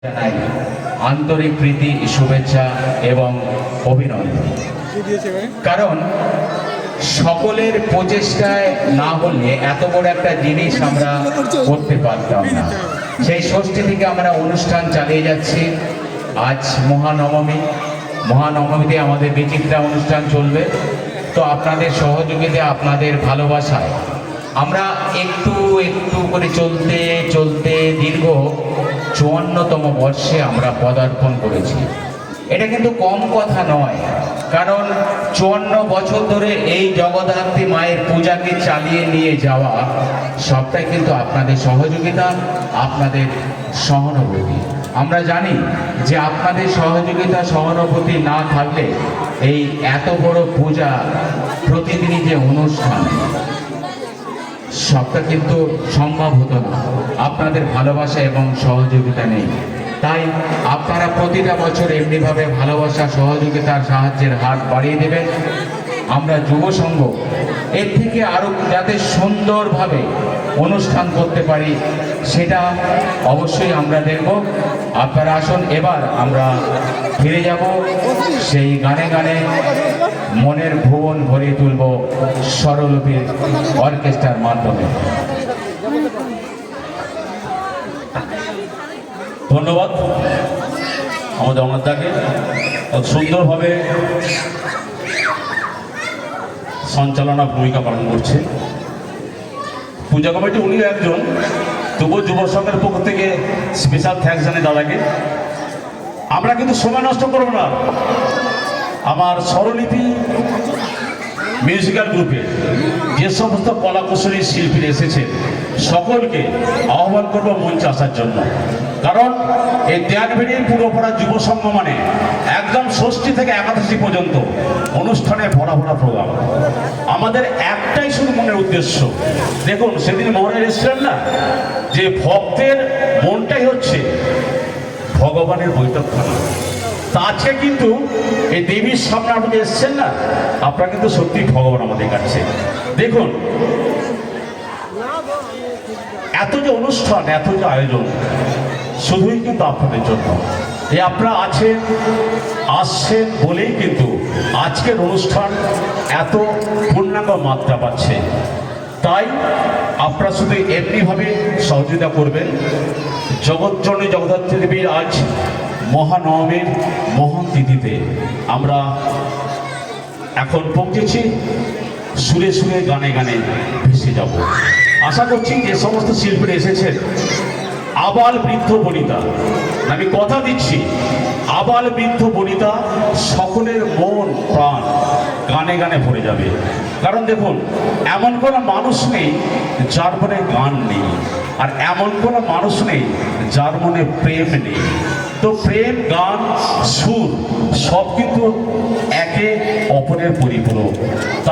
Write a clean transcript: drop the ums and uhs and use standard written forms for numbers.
জানাই আন্তরিক প্রীতি, শুভেচ্ছা এবং অভিনন্দন। কারণ সকলের প্রচেষ্টায় না হলে এত বড় একটা জিনিস আমরা করতে পারতাম না। সেই ষষ্ঠী থেকে আমরা অনুষ্ঠান চালিয়ে যাচ্ছি। আজ মহানবমীতে আমাদের বিচিত্রা অনুষ্ঠান চলবে। তো আপনাদের সহযোগিতা, আপনাদের ভালোবাসায় আমরা একটু একটু করে চলতে চলতে দীর্ঘ ৫৪তম বর্ষে আমরা পদার্পণ করেছি। এটা কিন্তু কম কথা নয়, কারণ ৫৪ বছর ধরে এই জগদ্ধাত্রী মায়ের পূজাকে চালিয়ে নিয়ে যাওয়া সবটাই কিন্তু আপনাদের সহযোগিতা, আপনাদের সহানুভূতি। আমরা জানি যে আপনাদের সহযোগিতা, সহানুভূতি না থাকলে এই এত বড় পূজা, প্রতিদিনই যে অনুষ্ঠান, সবটা কিন্তু সম্ভব হতো না আপনাদের ভালোবাসা এবং সহযোগিতা নেই। তাই আপনারা প্রতিটা বছর এমনিভাবে ভালোবাসা, সহযোগিতার সাহায্যের হাত বাড়িয়ে দেবেন। আমরা যুব সংঘ এর থেকে আরও যাতে সুন্দরভাবে অনুষ্ঠান করতে পারি, সেটা অবশ্যই আমরা দেখব। আপনারা আসুন, এবার আমরা ফিরে যাব সেই গানে গানে মনের ভুবন ভরিয়ে তুলব স্বরলিপির অর্কেস্ট্রার মাধ্যমে। ধন্যবাদ আমাদের অনাদাকে সুন্দরভাবে সঞ্চালনা ভূমিকা পালন করছে পূজা কমিটি। উনিও একজন, তবুও যুব সংঘের পক্ষ থেকে স্পেশাল থ্যাঙ্কস জানাই দাদাকে। আমরা কিন্তু সময় নষ্ট করব না। আমার স্বরলিপি মিউজিক্যাল গ্রুপে যে সমস্ত কলাকুশলী শিল্পী এসেছে সকলকে আহ্বান করব মঞ্চে আসার জন্য। কারণ এই দেয়ানভেড়ির পুরোপাড়া যুব সংঘ মানে একদম ষষ্ঠী থেকে একাদশী পর্যন্ত অনুষ্ঠানে ভরা ভরা প্রোগ্রাম। আমাদের একটাই শুধু মনের উদ্দেশ্য, দেখুন সেদিন মহারাজ এসেছিলেন না, যে ভক্তের মনটাই হচ্ছে ভগবানের বৈঠকখানা। তা আজকে কিন্তু এই দেবীর সামনে আপনি এসছেন না, আপনারা কিন্তু সত্যি ভগবান আমাদের কাছে। দেখুন এত যে অনুষ্ঠান, এত যে আয়োজন, শুধুই কিন্তু আপনাদের জন্য। এই আপনারা আসছেন বলেই কিন্তু আজকের অনুষ্ঠান এত পূর্ণাঙ্গ মাত্রা পাচ্ছে। তাই আপনারা শুধু এমনিভাবে সহযোগিতা করবেন। জগৎজননী জগদ্ধাত্রী দেবীর আজ মহানবমীর মহান তিথিতে আমরা এখন পৌঁছেছি, সুরে সুরে গানে গানে ভেসে যাব। আশা করছি যে সমস্ত শিল্পীরা এসেছেন, আবাল বৃদ্ধ বনিতা, আমি কথা দিচ্ছি, আবাল বৃদ্ধ বনিতা সকলের মন প্রাণ গানে গানে ভরে যাবে। কারণ দেখুন, এমন কোনো মানুষ নেই যার মনে গান নেই, আর এমন কোনো মানুষ নেই যার মনে প্রেম নেই। তো প্রেম, গান, সুর সব কিন্তু একে অপরের পরিপূরক।